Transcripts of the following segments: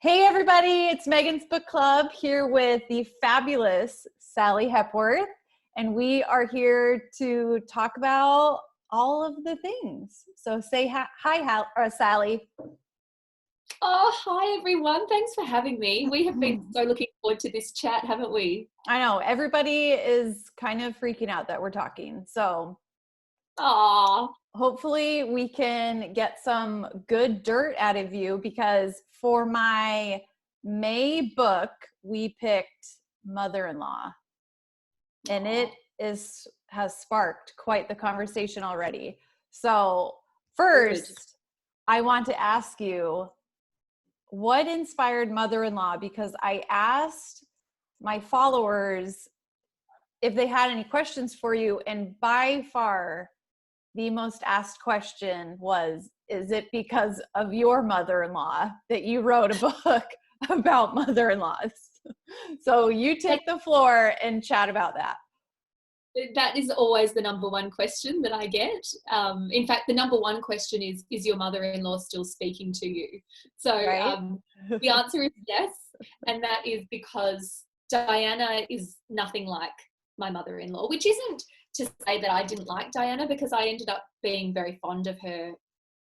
Hey everybody, it's Megan's Book Club here with the fabulous Sally Hepworth, and we are here to talk about all of the things. So say hi, Sally. Oh, hi everyone. Thanks for having me. We have been so looking forward to this chat, haven't we? I know, everybody is kind of freaking out that we're talking. So hopefully we can get some good dirt out of you, because for my May book, we picked Mother-in-Law, and it has sparked quite the conversation already. So first, I want to ask you, what inspired Mother-in-Law? Because I asked my followers if they had any questions for you, and by far the most asked question was, is it because of your mother-in-law that you wrote a book about mother-in-laws? So you take the floor and chat about that. That is always the number one question that I get. In fact, the number one question is your mother-in-law still speaking to you? So right? The answer is yes. And that is because Diana is nothing like my mother-in-law, which isn't to say that I didn't like Diana, because I ended up being very fond of her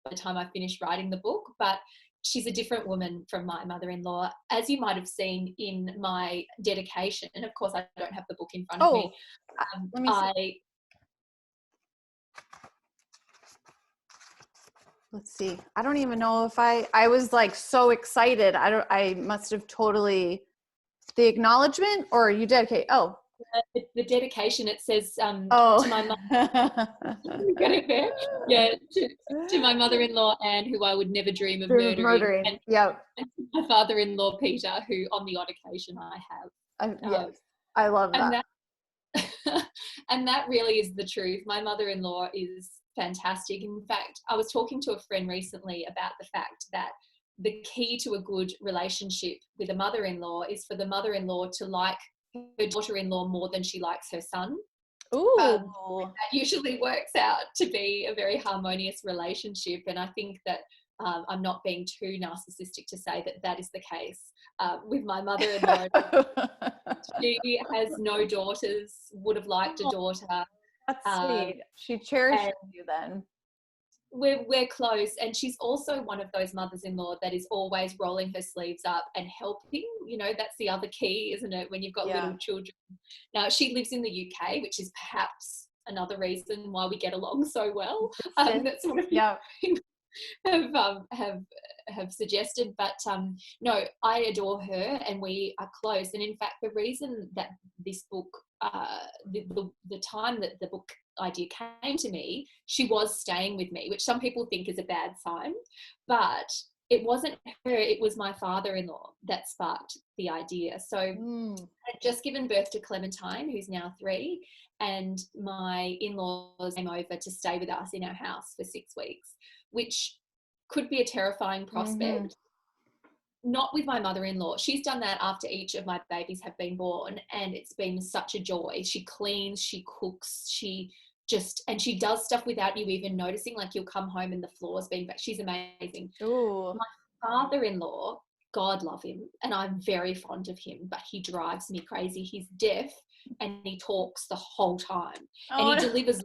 by the time I finished writing the book, but she's a different woman from my mother-in-law, as you might have seen in my dedication. And of course, I don't have the book in front of me. Let me see. Let's see. I don't even know if I was like so excited. I must have totally, the acknowledgement, or you dedicate. The dedication, it says to my mother. Get it there? Yeah, to my mother-in-law Anne, who I would never dream of murdering. And to my father-in-law Peter, who on the odd occasion I have. Yes, I love that. And that really is the truth. My mother-in-law is fantastic. In fact, I was talking to a friend recently about the fact that the key to a good relationship with a mother-in-law is for the mother-in-law to like her daughter-in-law more than she likes her son. That usually works out to be a very harmonious relationship. And I think that I'm not being too narcissistic to say that that is the case with my mother-in-law. She has no daughters, would have liked a daughter. That's sweet. She cherishes you then. We're close, and she's also one of those mothers-in-law that is always rolling her sleeves up and helping. You know, that's the other key, isn't it, when you've got little children. Now, she lives in the UK, which is perhaps another reason why we get along so well. That's what have suggested. But no, I adore her and we are close. And in fact, the reason that this book, the time that the book idea came to me, she was staying with me, which some people think is a bad sign, but it wasn't her, it was my father-in-law that sparked the idea. So I had just given birth to Clementine, who's now 3, and my in-laws came over to stay with us in our house for 6 weeks, which could be a terrifying prospect. Not with my mother-in-law. She's done that after each of my babies have been born, and it's been such a joy. She cleans, she cooks, she does stuff without you even noticing. Like, you'll come home and the floor's been back. She's amazing. My father-in-law, God love him, and I'm very fond of him, but he drives me crazy. He's deaf and he talks the whole time, and he delivers.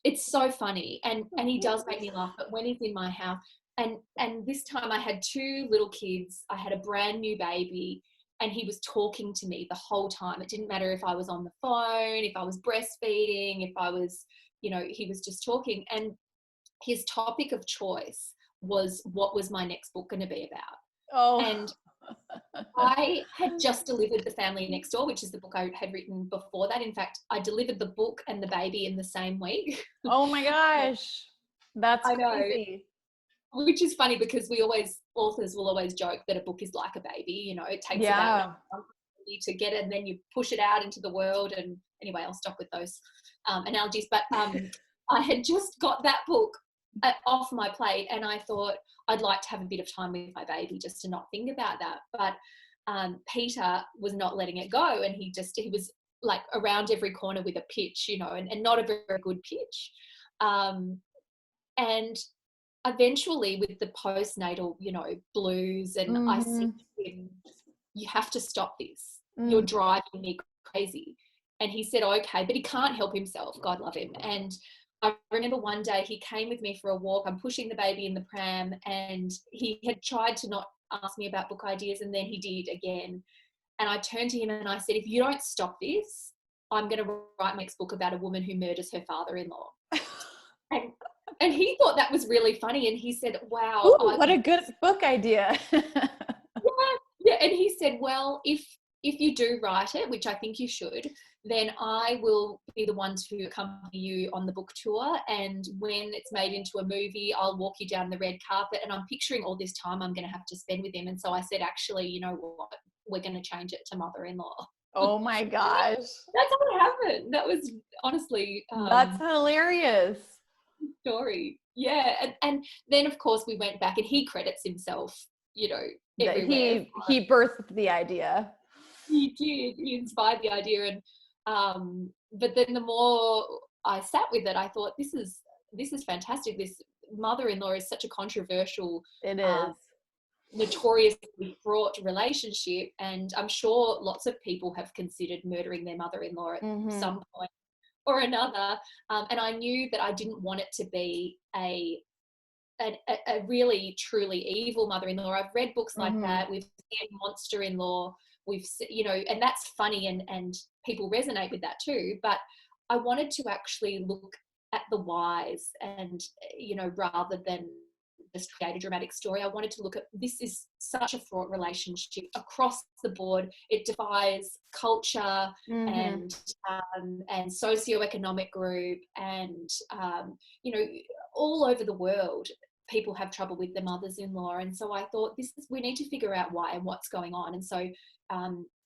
It's so funny, and he does make me laugh. But when he's in my house, and this time I had 2 little kids, I had a brand new baby, and he was talking to me the whole time. It didn't matter if I was on the phone, if I was breastfeeding, if I was, he was just talking. And his topic of choice was, what was my next book going to be about? And I had just delivered The Family Next Door, which is the book I had written before that. In fact, I delivered the book and the baby in the same week. Oh my gosh. That's crazy. Which is funny, because authors will always joke that a book is like a baby. It takes about a month to get it, and then you push it out into the world. And anyway, I'll stop with those analogies. But I had just got that book off my plate, and I thought I'd like to have a bit of time with my baby just to not think about that. But Peter was not letting it go, and he was like around every corner with a pitch, and not a very good pitch. And eventually with the postnatal, blues, and I said to him, you have to stop this. You're driving me crazy. And he said, okay, but he can't help himself. God love him. And I remember one day he came with me for a walk. I'm pushing the baby in the pram, and he had tried to not ask me about book ideas, and then he did again. And I turned to him and I said, if you don't stop this, I'm going to write my next book about a woman who murders her father-in-law. And he thought that was really funny. And he said, wow. Ooh, what a good book idea. Yeah. And he said, well, if you do write it, which I think you should, then I will be the one to accompany you on the book tour. And when it's made into a movie, I'll walk you down the red carpet. And I'm picturing all this time I'm going to have to spend with him. And so I said, actually, you know what? We're going to change it to Mother-in-Law. Oh my gosh. That's how it happened. That was honestly that's hilarious story. Yeah. And then of course we went back, and he credits himself, everywhere. He birthed the idea. He did. He inspired the idea. And but then the more I sat with it, I thought, this is fantastic. This mother-in-law is such a controversial, it is notoriously fraught relationship, and I'm sure lots of people have considered murdering their mother-in-law at some point or another, and I knew that I didn't want it to be a really truly evil mother-in-law. I've read books like that. We've seen monster-in-law, and that's funny, and people resonate with that too, but I wanted to actually look at the whys, and rather than just create a dramatic story, I wanted to look at, this is such a fraught relationship across the board. It defies culture and socioeconomic group, and all over the world people have trouble with their mothers-in-law. And so I thought, we need to figure out why and what's going on. And so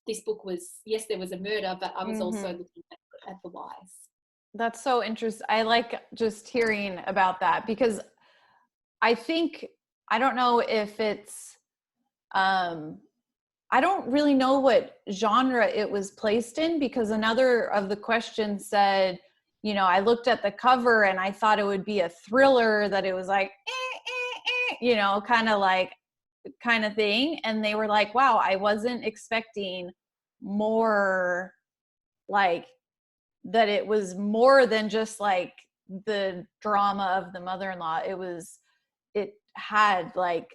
this book was, yes, there was a murder, but I was also looking at the whys. That's so interesting. I like just hearing about that, because I don't know if it's, I don't really know what genre it was placed in, because another of the questions said, I looked at the cover and I thought it would be a thriller, that it was like, kind of thing. And they were like, wow, I wasn't expecting more, like, that it was more than just like the drama of the mother-in-law. It had like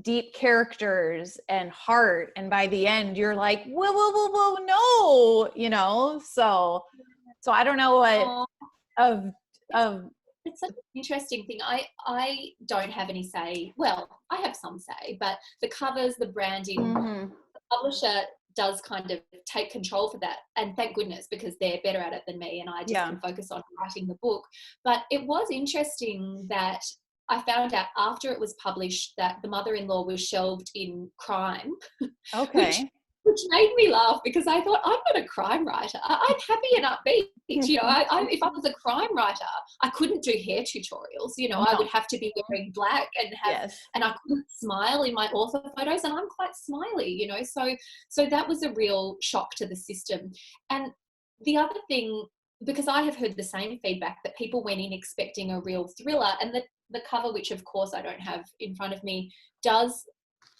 deep characters and heart, and by the end you're like, whoa, no, so I don't know what of it's such an interesting thing. I don't have any say. Well, I have some say, but the covers, the branding, the publisher does kind of take control for that, and thank goodness, because they're better at it than me, and I just can focus on writing the book. But it was interesting that I found out after it was published that the mother-in-law was shelved in crime. Okay. which made me laugh, because I thought, I'm not a crime writer. I'm happy and upbeat. If I was a crime writer, I couldn't do hair tutorials. I would have to be wearing black and and I couldn't smile in my author photos, and I'm quite smiley, So that was a real shock to the system. And the other thing, because I have heard the same feedback, that people went in expecting a real thriller, and the cover, which of course I don't have in front of me, does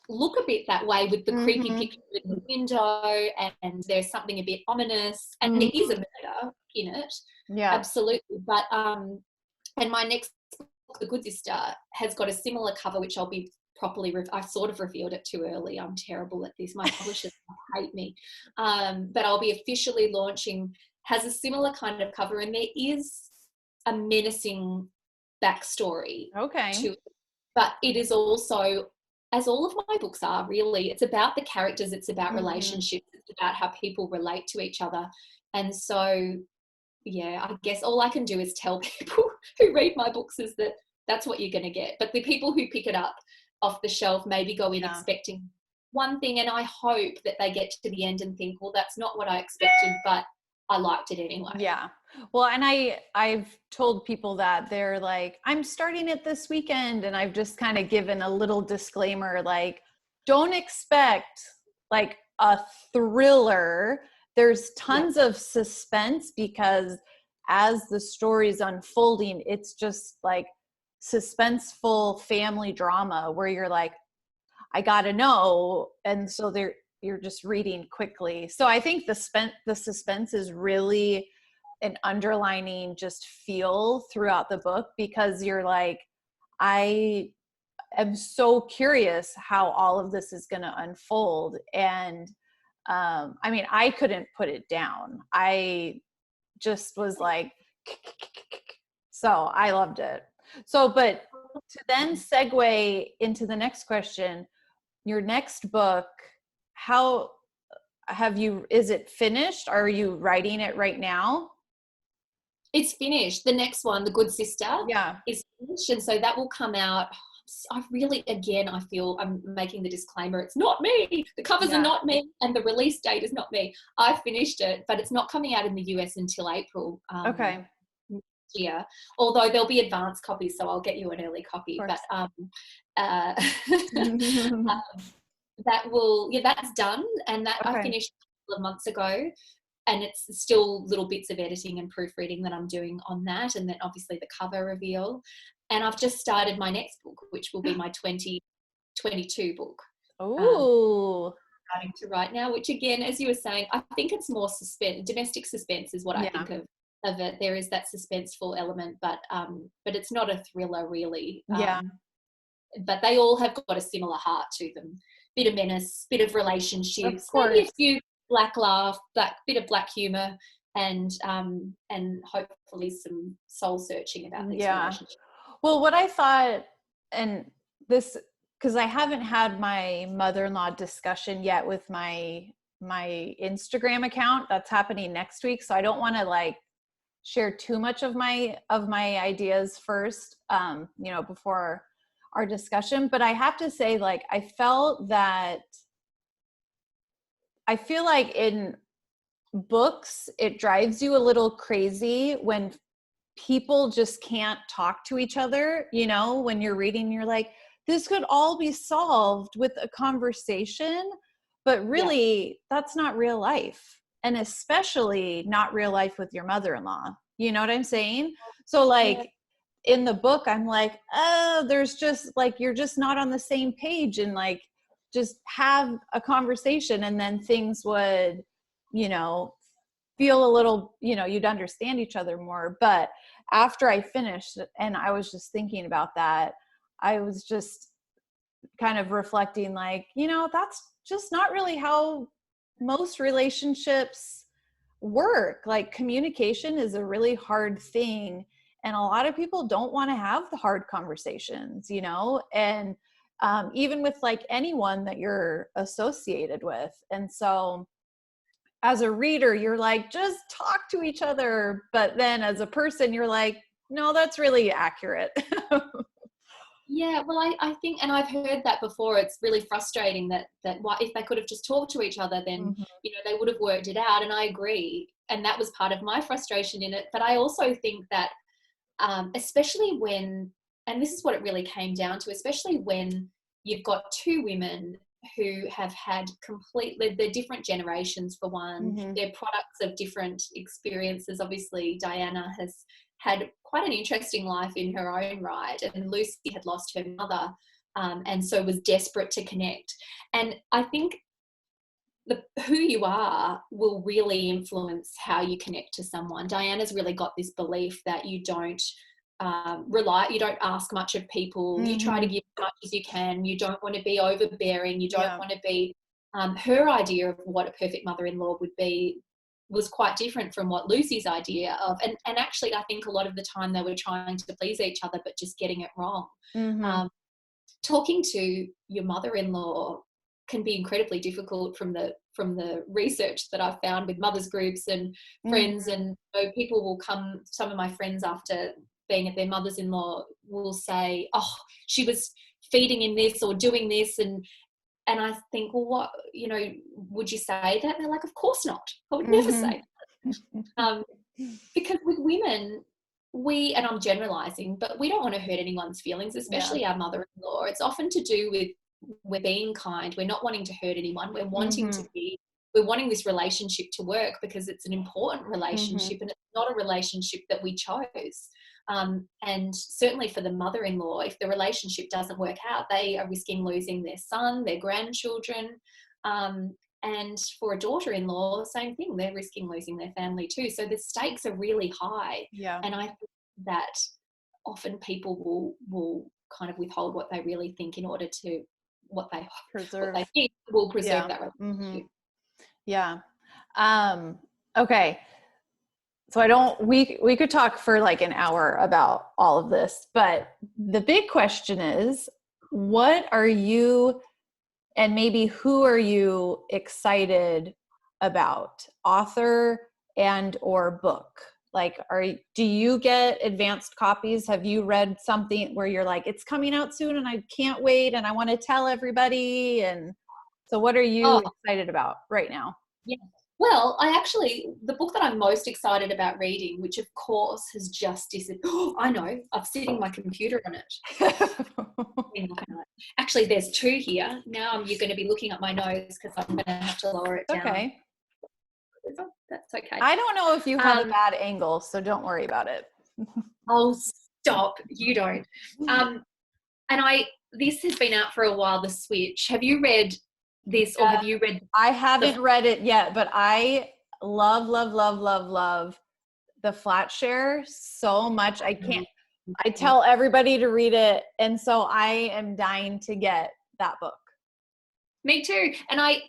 look a bit that way, with the creepy picture in the window, and there's something a bit ominous, and there is a murder in it. Yeah, absolutely. But and my next book, The Good Sister, has got a similar cover, which I'll be properly I sort of revealed it too early. I'm terrible at this. My publishers hate me. But I'll be officially launching, has a similar kind of cover, and there is a menacing backstory to it. But it is also, as all of my books are, really, it's about the characters, it's about relationships, it's about how people relate to each other. And so, yeah, I guess all I can do is tell people who read my books is that that's what you're going to get. But the people who pick it up off the shelf maybe go in expecting one thing, and I hope that they get to the end and think, well, that's not what I expected, but I liked it anyway. Yeah. Well, and I've told people that, they're like, I'm starting it this weekend, and I've just kind of given a little disclaimer, like, don't expect like a thriller. There's tons of suspense, because as the story's unfolding, it's just like suspenseful family drama where you're like, I gotta know. And so you're just reading quickly. So I think the suspense is really an underlining just feel throughout the book, because you're like, I am so curious how all of this is going to unfold. And I mean, I couldn't put it down. I just was like, so I loved it. So, but to then segue into the next question, your next book, how is it finished? Are you writing it right now? It's finished. The next one, The Good Sister, Yeah. is finished. And so that will come out. I really, again, I feel I'm making the disclaimer. It's not me. The covers are not me. And the release date is not me. I finished it, but it's not coming out in the US until April. Okay. Year. Although there'll be advanced copies, so I'll get you an early copy. But that's done. And that I finished a couple of months ago. And it's still little bits of editing and proofreading that I'm doing on that. And then obviously the cover reveal. And I've just started my next book, which will be my 2022 book. Oh. Starting to write now, which again, as you were saying, I think it's more domestic suspense is what I think of it. There is that suspenseful element, but it's not a thriller really. But they all have got a similar heart to them. Bit of menace, bit of relationships, maybe a few black laugh, bit of black humor, and hopefully some soul searching about these relationships. Well, what I thought, and this, because I haven't had my mother-in-law discussion yet with my Instagram account. That's happening next week, so I don't want to like share too much of my ideas first, before our discussion. But I have to say, like, I feel like in books, it drives you a little crazy when people just can't talk to each other. When you're reading, you're like, this could all be solved with a conversation, but really that's not real life. And especially not real life with your mother-in-law. You know what I'm saying? So like in the book, I'm like, oh, there's just like, you're just not on the same page, and like, just have a conversation, and then things would, feel a little, you'd understand each other more. But after I finished and I was just thinking about that, I was just kind of reflecting like, that's just not really how most relationships work. Like, communication is a really hard thing. And a lot of people don't want to have the hard conversations, and even with like anyone that you're associated with. And so as a reader, you're like, just talk to each other. But then as a person, you're like, no, that's really accurate. Yeah, well, I think, and I've heard that before, it's really frustrating that if they could have just talked to each other, then, they would have worked it out. And I agree. And that was part of my frustration in it. But I also think that, especially when, and this is what it really came down to, especially when you've got two women who have had they're different generations for one, they're products of different experiences. Obviously, Diana has had quite an interesting life in her own right, and Lucy had lost her mother, and so was desperate to connect. And I think who you are will really influence how you connect to someone. Diana's really got this belief that you don't you don't ask much of people, you try to give as much as you can, you don't want to be overbearing, you don't want to be her idea of what a perfect mother-in-law would be was quite different from what Lucy's idea of, and actually I think a lot of the time they were trying to please each other but just getting it wrong. Talking to your mother-in-law can be incredibly difficult from the research that I've found with mothers groups and friends. And so people will come, some of my friends after being at their mothers-in-law will say, oh, she was feeding in this or doing this, and I think, well, what, would you say that? And they're like, of course not. I would never say that. Because with women, and I'm generalizing, but we don't want to hurt anyone's feelings, especially our mother-in-law. It's often to do with we're being kind. We're not wanting to hurt anyone. We're wanting we're wanting this relationship to work because it's an important relationship and it's not a relationship that we chose. And certainly for the mother-in-law, if the relationship doesn't work out, they are risking losing their son, their grandchildren. And for a daughter-in-law, same thing, they're risking losing their family too. So the stakes are really high. Yeah. And I think that often people will kind of withhold what they really think in order to what they think will preserve that relationship. Mm-hmm. Yeah. Okay. So we could talk for like an hour about all of this, but the big question is, what are you, and maybe who are you excited about, author and or book? Like, do you get advanced copies? Have you read something where you're like, it's coming out soon and I can't wait and I want to tell everybody? And so what are you excited about right now? Yeah. Well, the book that I'm most excited about reading, which of course has just disappeared. Oh, I know, I've sitting my computer on it. Actually, there's two here. Now you're going to be looking at my nose because I'm going to have to lower it down. Okay. That's okay. I don't know if you have a bad angle, so don't worry about it. Oh, stop. You don't. This has been out for a while, The Switch. Have you read this or have you read? I haven't read it yet, but I love the flat share so much. I tell everybody to read it. And so I am dying to get that book. Me too. And I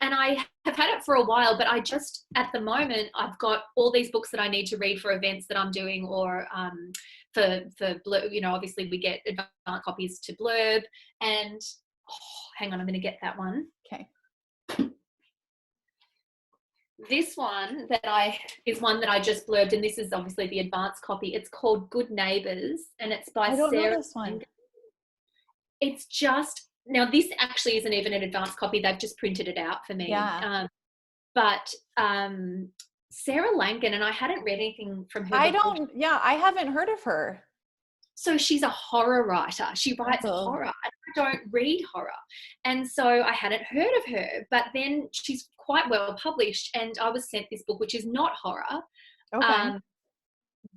have had it for a while, but I just, at the moment, I've got all these books that I need to read for events that I'm doing or for Blurb, obviously we get advanced copies to Blurb. And hang on, I'm going to get that one. Okay. This one is one that I just blurbed, and this is obviously the advanced copy. It's called Good Neighbours, and it's by Sarah. I don't know this one. It's just, now this actually isn't even an advanced copy. They've just printed it out for me. Yeah. But Sarah Langan, and I hadn't read anything from her. I haven't heard of her. So she's a horror writer. She writes horror. I don't read horror. And so I hadn't heard of her, but then she's quite well published. And I was sent this book, which is not horror. Okay.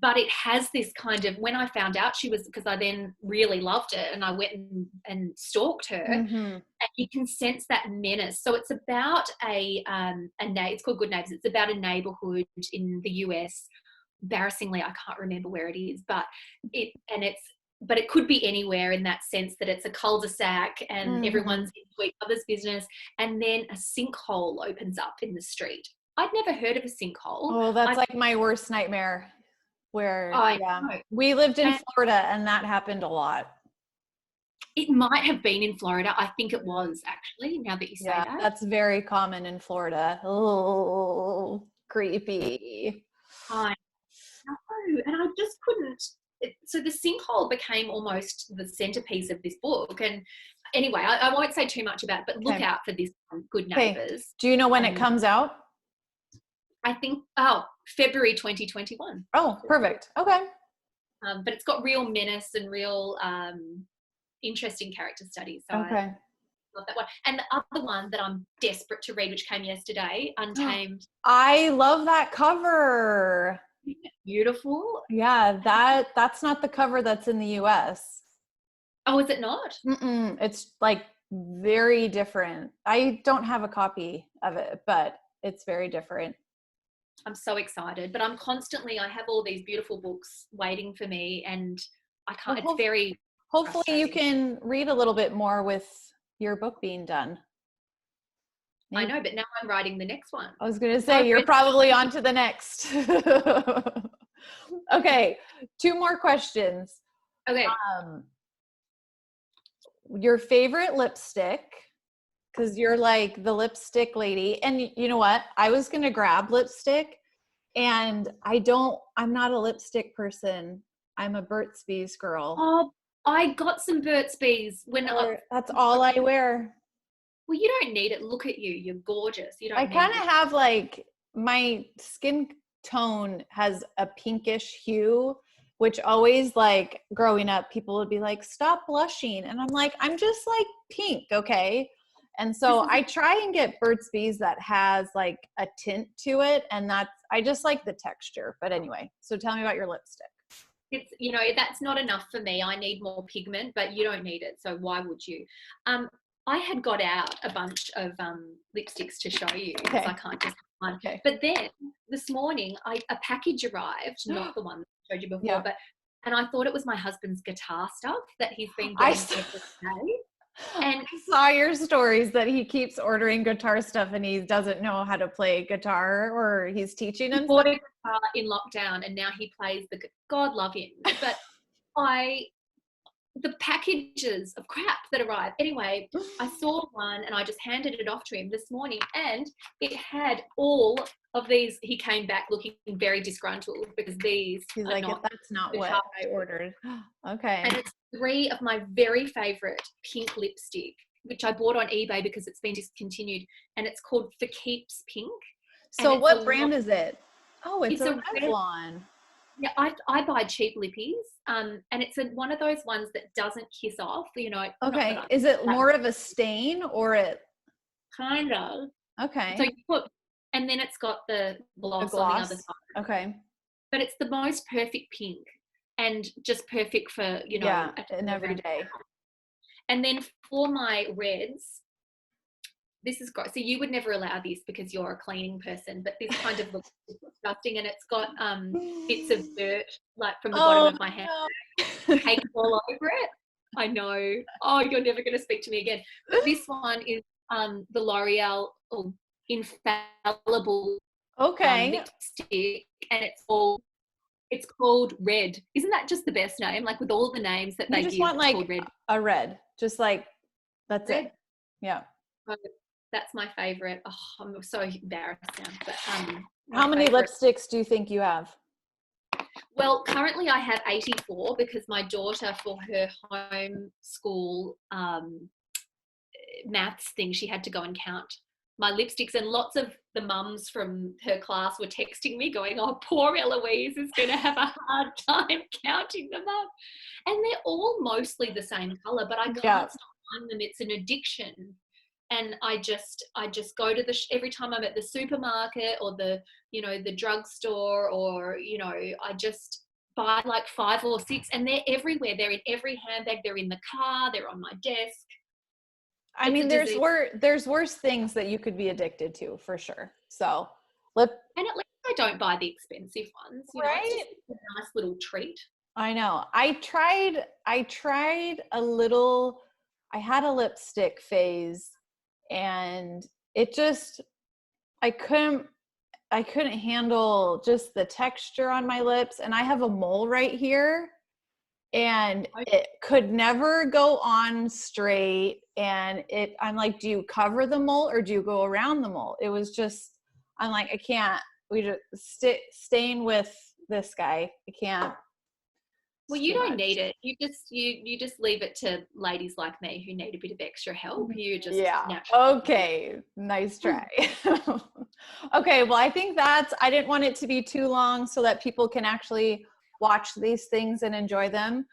But it has this kind of, when I found out because I then really loved it and I went and stalked her, and you can sense that menace. So it's about it's called Good Neighbours. It's about a neighborhood in the US. Embarrassingly, I can't remember where it is, but it could be anywhere in that sense that it's a cul-de-sac and everyone's into each other's business, and then a sinkhole opens up in the street. I'd never heard of a sinkhole. Oh, that's like my worst nightmare. We lived in Florida and that happened a lot. It might have been in Florida. I think it was actually, now that you say that. That's very common in Florida. Oh, creepy. I know, and I just couldn't. So the sinkhole became almost the centerpiece of this book. And anyway, I won't say too much about it, but look out for this Good Neighbours. Do you know when it comes out? I think, February 2021. Oh, perfect. Okay. But it's got real menace and real interesting character studies. So I love that one. And the other one that I'm desperate to read, which came yesterday, Untamed. I love that cover. Beautiful. Yeah, that's not the cover that's in the US. Oh, is it not? It's like very different. I don't have a copy of it, but it's very different. I'm so excited, but I have all these beautiful books waiting for me, and I can't, it's very hopefully you can read a little bit more with your book being done. I know, but now I'm writing the next one. I was going to say, you're probably on to the next. Okay, 2 more questions. Okay. Your favorite lipstick, because you're like the lipstick lady. And you know what? I was going to grab lipstick, and I'm not a lipstick person. I'm a Burt's Bees girl. Oh, I got some Burt's Bees that's all I wear. Well, you don't need it. Look at you. You're gorgeous. I kind of have like, my skin tone has a pinkish hue, which always, like, growing up, people would be like, stop blushing. And I'm like, I'm just like pink. Okay. And so I try and get Burt's Bees that has like a tint to it. And I just like the texture. But anyway, so tell me about your lipstick. it's, you know, that's not enough for me. I need more pigment, but you don't need it. So why would you? I had got out a bunch of lipsticks to show you because I can't just have one. Okay. But then this morning, a package arrived, not the one that I showed you before, Yeah. and I thought it was my husband's guitar stuff that he's been I getting every day. And I saw your stories that he keeps ordering guitar stuff and he doesn't know how to play guitar, or he's teaching he him. bought a guitar in lockdown, and now he plays God love him. But the packages of crap that arrived. Anyway, I saw one and I just handed it off to him this morning, and it had all of these. He came back looking very disgruntled because these He's are like, not. that's not what I ordered. Okay. And it's 3 of my very favorite pink lipstick, which I bought on eBay because it's been discontinued, and it's called For Keeps Pink. So what brand is it? Oh, it's a red. Revlon. Yeah, I buy cheap lippies, and it's one of those ones that doesn't kiss off, you know. Okay, is it more of a stain or it? Kind of. Okay. So you put, and then it's got the gloss on the other side. Okay. But it's the most perfect pink, and just perfect for, you know, an everyday. And then for my reds, this is great. So you would never allow this because you're a cleaning person, but this kind of looks disgusting, and it's got bits of dirt like from the bottom of my hand caked all over it. I know. Oh, you're never going to speak to me again. But this one is the L'Oreal Infallible lipstick, and it's called Red. Isn't that just the best name? Like with all the names that they just give, want like called Red. a red, just like that's red. It. Yeah. That's my favorite. Oh, I'm so embarrassed now. But how many lipsticks do you think you have? Well, currently I have 84 because my daughter, for her home school maths thing, she had to go and count my lipsticks, and lots of the mums from her class were texting me going, oh, poor Eloise is going to have a hard time counting them up. And they're all mostly the same color, but I can't stop buying them. It's an addiction. And I just go to every time I'm at the supermarket or the, you know, the drugstore, or, you know, I just buy like 5 or 6, and they're everywhere. They're in every handbag. They're in the car. They're on my desk. I mean, there's worse things that you could be addicted to for sure. So and at least I don't buy the expensive ones. You know, it's just a nice little treat. I know. I tried a little. I had a lipstick phase. And it just, I couldn't handle just the texture on my lips. And I have a mole right here, and it could never go on straight. And I'm like, do you cover the mole or do you go around the mole? It was just, I'm like, I can't, we just staying with this guy. I can't. Well, you don't need it. You just leave it to ladies like me who need a bit of extra help. You just naturally. Okay, nice try. Okay, well, I think I didn't want it to be too long so that people can actually watch these things and enjoy them.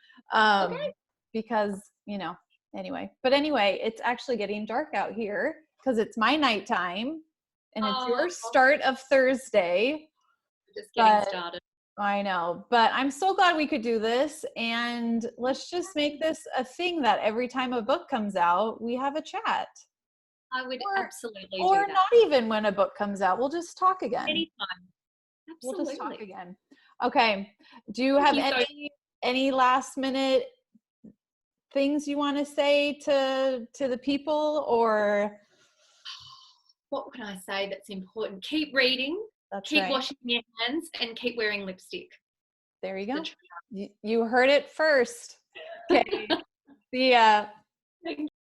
Because, you know, anyway. But anyway, it's actually getting dark out here because it's my nighttime and it's your start of Thursday. Just getting started. I know, but I'm so glad we could do this, and let's just make this a thing that every time a book comes out, we have a chat. I would absolutely do that. Or not even when a book comes out, we'll just talk again. Anytime. Absolutely. We'll just talk again. Okay. Do you have any last minute things you want to say to the people, or? What can I say that's important? Keep reading. Keep washing your hands, and keep wearing lipstick. There you go. You heard it first. Okay. See ya.